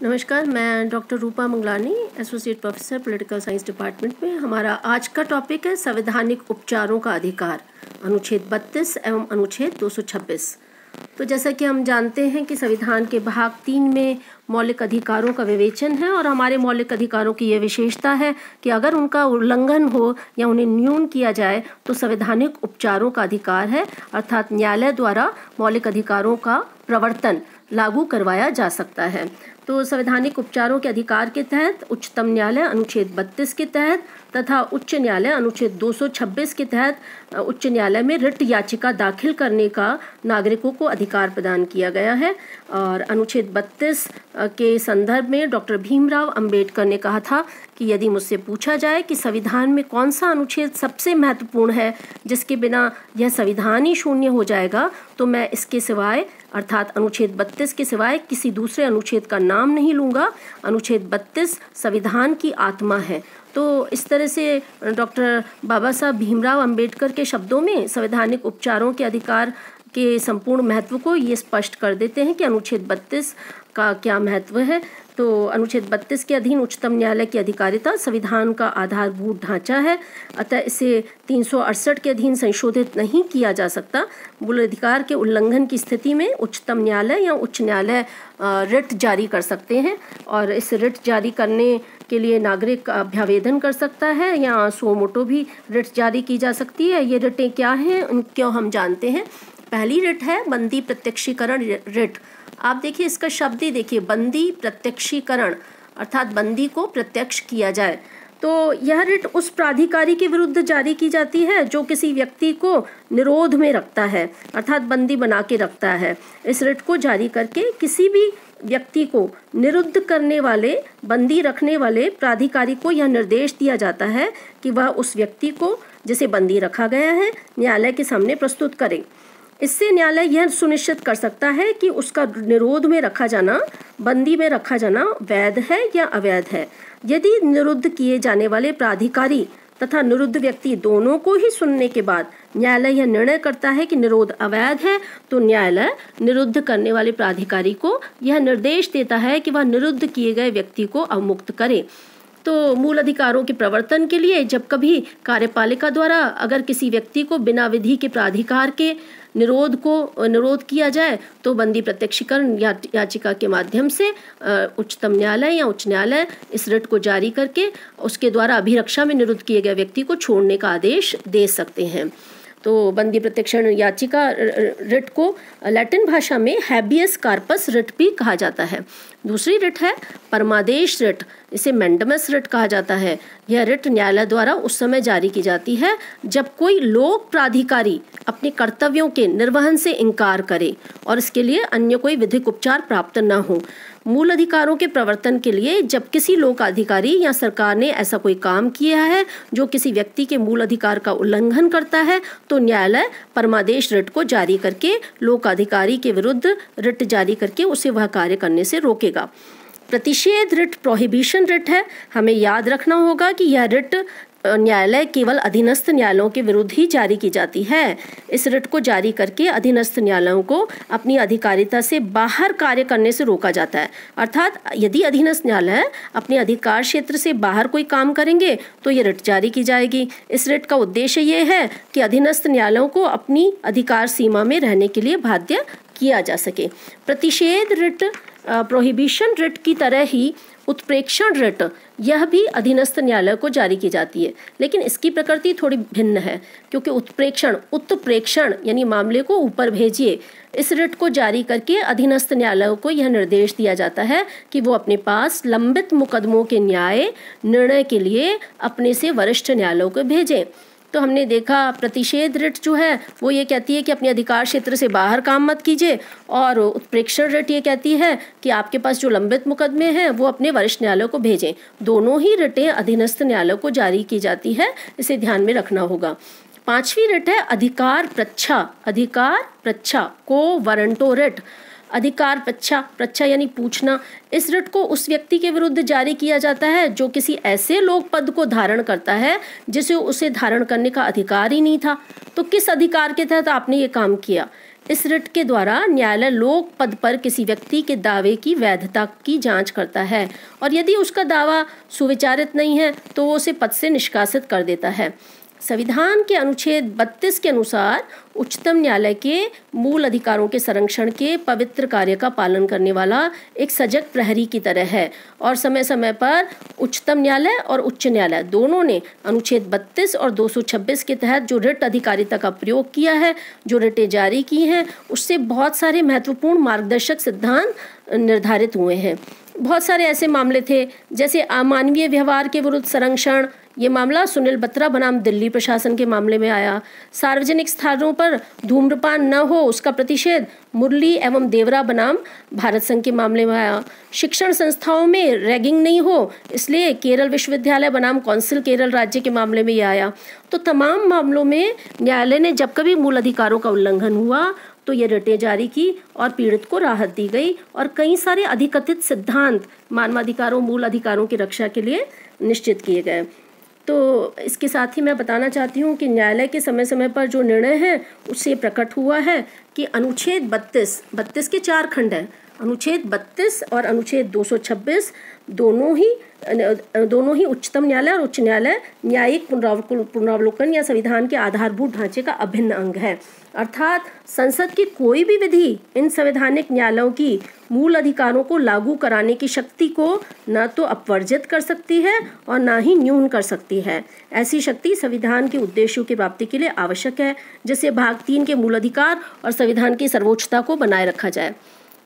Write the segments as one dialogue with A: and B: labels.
A: नमस्कार, मैं doctor Rupa Mangalani, associate professor political science department में। हमारा आज का टॉपिक है संवैधानिक उपचारों का अधिकार, अनुच्छेद 32 एवं अनुच्छेद 226। तो जैसा कि हम जानते हैं कि संविधान के भाग 3 में मौलिक अधिकारों का विवेचन है और हमारे मौलिक अधिकारों की यह विशेषता है कि अगर उनका उल्लंघन हो या उन्हें न्यून किया जाए तो संवैधानिक उपचारों का अधिकार है, अर्थात न्यायालय द्वारा मौलिक अधिकारों का प्रवर्तन लागू करवाया जा सकता है। तो संवैधानिक उपचारों के अधिकार के तहत उच्चतम न्यायालय अनुच्छेद 32 के तहत तथा उच्च न्यायालय अनुच्छेद 226 के तहत उच्च न्यायालय में रिट याचिका दाखिल करने का नागरिकों को अधिकार प्रदान किया गया है। और अनुच्छेद 32 के संदर्भ में डॉक्टर भीमराव अंबेडकर ने कहा था कि यदि मुझसे पूछा जाए कि संविधान में कौन सा अनुच्छेद सबसे महत्वपूर्ण है जिसके बिना यह संविधान ही शून्य हो जाएगा, तो मैं इसके सिवाय अर्थात अनुच्छेद 32 के सिवाय किसी दूसरे अनुच्छेद का नाम नहीं लूँगा। अनुच्छेद 32 संविधान की आत्मा है। तो इस तरह से डॉक्टर बाबा साहब भीमराव अंबेडकर के शब्दों में संवैधानिक उपचारों के अधिकार के संपूर्ण महत्व को ये स्पष्ट कर देते हैं कि अनुच्छेद 32 का क्या महत्व है। तो अनुच्छेद 32 के अधीन उच्चतम न्यायालय की अधिकारिता संविधान का आधारभूत ढांचा है, अतः इसे 368 के अधीन संशोधित नहीं किया जा सकता। मूल अधिकार के उल्लंघन की स्थिति में उच्चतम न्यायालय या उच्च न्यायालय रिट जारी कर सकते हैं और इस रिट जारी करने के लिए नागरिक अभ्यावेदन कर सकता है या सो मोटो भी रिट जारी की जा सकती है। ये रिटें क्या हैं, क्यों हम जानते हैं। पहली रिट है बंदी प्रत्यक्षीकरण रिट। आप देखिए इसका शब्द ही देखिए, बंदी प्रत्यक्षीकरण अर्थात बंदी को प्रत्यक्ष किया जाए। तो यह रिट उस प्राधिकारी के विरुद्ध जारी की जाती है जो किसी व्यक्ति को निरोध में रखता है, अर्थात बंदी बना के रखता है। इस रिट को जारी करके किसी भी व्यक्ति को निरुद्ध करने वाले, बंदी रखने वाले प्राधिकारी को यह निर्देश दिया जाता है कि वह उस व्यक्ति को जिसे बंदी रखा गया है न्यायालय के सामने प्रस्तुत करे। इससे न्यायालय यह सुनिश्चित कर सकता है कि उसका निरोध में रखा जाना, बंदी में रखा जाना वैध है या अवैध है। यदि निरुद्ध किए जाने वाले प्राधिकारी तथा निरुद्ध व्यक्ति दोनों को ही सुनने के बाद न्यायालय यह निर्णय करता है कि निरोध अवैध है, तो न्यायालय निरुद्ध करने वाले प्राधिकारी को यह निर्देश देता है कि वह निरुद्ध किए गए व्यक्ति को अवमुक्त करे। तो मूल अधिकारों के प्रवर्तन के लिए जब कभी कार्यपालिका द्वारा अगर किसी व्यक्ति को बिना विधि के प्राधिकार के निरोध किया जाए तो बंदी प्रत्यक्षीकरण याचिका के माध्यम से उच्चतम न्यायालय या उच्च न्यायालय इस रिट को जारी करके उसके द्वारा अभिरक्षा में निरुद्ध किए गए व्यक्ति को छोड़ने का आदेश दे सकते हैं। तो बंदी प्रत्यक्षीकरण याचिका रिट को लैटिन भाषा में हैबियस कार्पस रिट भी कहा जाता है। दूसरी रिट है परमादेश रिट, इसे मैंडमस रिट कहा जाता है। यह रिट न्यायालय द्वारा उस समय जारी की जाती है जब कोई लोक प्राधिकारी अपने कर्तव्यों के निर्वहन से इनकार करे और इसके लिए अन्य कोई विधिक उपचार प्राप्त न हो। मूल अधिकारों के प्रवर्तन के लिए जब किसी लोक अधिकारी या सरकार ने ऐसा कोई काम किया है जो किसी व्यक्ति के मूल अधिकार का उल्लंघन करता है, तो न्यायालय परमादेश रिट को जारी करके लोक अधिकारी के विरुद्ध रिट जारी करके उसे वह कार्य करने से रोकेगा। प्रतिषेध रिट प्रोहिबिशन रिट है। हमें याद रखना होगा कि यह रिट न्यायालय केवल अधीनस्थ न्यायालयों के विरुद्ध ही जारी की जाती है। इस रिट को जारी करके अधीनस्थ न्यायालयों को अपनी अधिकारिता से बाहर कार्य करने से रोका जाता है। अर्थात यदि अधीनस्थ न्यायालय अपने अधिकार क्षेत्र से बाहर कोई काम करेंगे तो ये रिट जारी की जाएगी। इस रिट का उद्देश्य ये है कि अधीनस्थ न्यायालयों को अपनी अधिकार सीमा में रहने के लिए बाध्य किया जा सके। प्रतिषेध रिट प्रोहिबिशन रिट की तरह ही उत्प्रेक्षण रिट यह भी अधीनस्थ न्यायालय को जारी की जाती है, लेकिन इसकी प्रकृति थोड़ी भिन्न है क्योंकि उत्प्रेक्षण यानी मामले को ऊपर भेजिए। इस रिट को जारी करके अधीनस्थ न्यायालयों को यह निर्देश दिया जाता है कि वो अपने पास लंबित मुकदमों के न्याय निर्णय के लिए अपने से वरिष्ठ न्यायालयों को भेजें। तो हमने देखा प्रतिषेध रिट जो है वो ये कहती है कि अपने अधिकार क्षेत्र से बाहर काम मत कीजिए, और उत्प्रेक्षण रिट ये कहती है कि आपके पास जो लंबित मुकदमे हैं वो अपने वरिष्ठ न्यायालय को भेजें। दोनों ही रिटें अधीनस्थ न्यायालय को जारी की जाती है, इसे ध्यान में रखना होगा। पांचवी रिट है अधिकार प्रच्छा को वारंटो रिट। अधिकार प्रच्छा यानी पूछना। इस रिट को उस व्यक्ति के विरुद्ध जारी किया जाता है जो किसी ऐसे लोक पद को धारण करता है जिसे उसे धारण करने का अधिकार ही नहीं था। तो किस अधिकार के तहत आपने ये काम किया? इस रिट के द्वारा न्यायालय लोक पद पर किसी व्यक्ति के दावे की वैधता की जांच करता है और यदि उसका दावा सुविचारित नहीं है तो वो उसे पद से निष्कासित कर देता है। संविधान के अनुच्छेद 32 के अनुसार उच्चतम न्यायालय के मूल अधिकारों के संरक्षण के पवित्र कार्य का पालन करने वाला एक सजग प्रहरी की तरह है और समय समय पर उच्चतम न्यायालय और उच्च न्यायालय दोनों ने अनुच्छेद 32 और 226 के तहत जो रिट अधिकारिता का प्रयोग किया है, जो रिटें जारी की हैं, उससे बहुत सारे महत्वपूर्ण मार्गदर्शक सिद्धांत निर्धारित हुए हैं। बहुत सारे ऐसे मामले थे जैसे अमानवीय व्यवहार के विरुद्ध संरक्षण, ये मामला सुनील बत्रा बनाम दिल्ली प्रशासन के मामले में आया। सार्वजनिक स्थानों पर धूम्रपान न हो उसका प्रतिषेध मुरली एवं देवरा बनाम भारत संघ के मामले में आया। शिक्षण संस्थाओं में रैगिंग नहीं हो इसलिए केरल विश्वविद्यालय बनाम कौंसिल केरल राज्य के मामले में ये आया। तो तमाम मामलों में न्यायालय ने जब कभी मूल अधिकारों का उल्लंघन हुआ तो ये रिटें जारी की और पीड़ित को राहत दी गई और कई सारे अधिकथित सिद्धांत मानवाधिकारों, मूल अधिकारों की रक्षा के लिए निश्चित किए गए। तो इसके साथ ही मैं बताना चाहती हूँ कि न्यायालय के समय समय पर जो निर्णय है उससे प्रकट हुआ है कि अनुच्छेद 32 के 4 खंड हैं। अनुच्छेद 32 और अनुच्छेद 226 दोनों ही उच्चतम न्यायालय और उच्च न्यायालय न्यायिक पुनरावलोकन या संविधान के आधारभूत ढांचे का अभिन्न अंग है। अर्थात संसद की कोई भी विधि इन संवैधानिक न्यायालयों की मूल अधिकारों को लागू कराने की शक्ति को न तो अपवर्जित कर सकती है और न ही न्यून कर सकती है। ऐसी शक्ति संविधान के उद्देश्यों की प्राप्ति के लिए आवश्यक है, जैसे भाग 3 के मूल अधिकार और संविधान की सर्वोच्चता को बनाए रखा जाए।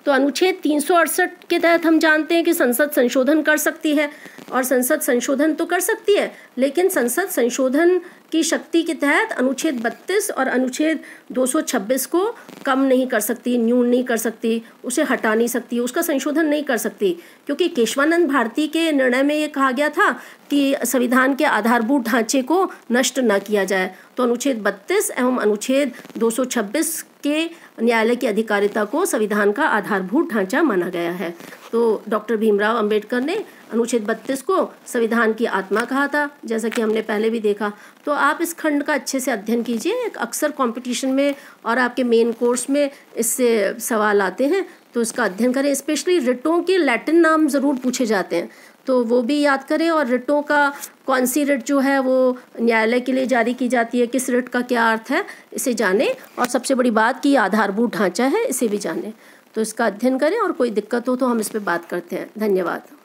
A: तो अनुच्छेद 368 के तहत हम जानते हैं कि संसद संशोधन कर सकती है और संसद संशोधन तो कर सकती है, लेकिन संसद संशोधन की शक्ति के तहत अनुच्छेद 32 और अनुच्छेद 226 को कम नहीं कर सकती, न्यून नहीं कर सकती, उसे हटा नहीं सकती, उसका संशोधन नहीं कर सकती, क्योंकि केशवानंद भारती के निर्णय में ये कहा गया था कि संविधान के आधारभूत ढांचे को नष्ट न किया जाए। तो अनुच्छेद 32 एवं अनुच्छेद 226 के न्यायालय की अधिकारिता को संविधान का आधारभूत ढांचा माना गया है। तो डॉक्टर भीमराव अंबेडकर ने अनुच्छेद 32 को संविधान की आत्मा कहा था, जैसा कि हमने पहले भी देखा। तो आप इस खंड का अच्छे से अध्ययन कीजिए। अक्सर कंपटीशन में और आपके मेन कोर्स में इससे सवाल आते हैं, तो इसका अध्ययन करें। स्पेशली रिटों के लैटिन नाम ज़रूर पूछे जाते हैं, तो वो भी याद करें। और रिटों का कौन सी रिट जो है वो न्यायालय के लिए जारी की जाती है, किस रिट का क्या अर्थ है, इसे जानें। और सबसे बड़ी बात कि आधारभूत ढांचा है, इसे भी जानें। तो इसका अध्ययन करें और कोई दिक्कत हो तो हम इस पर बात करते हैं। धन्यवाद।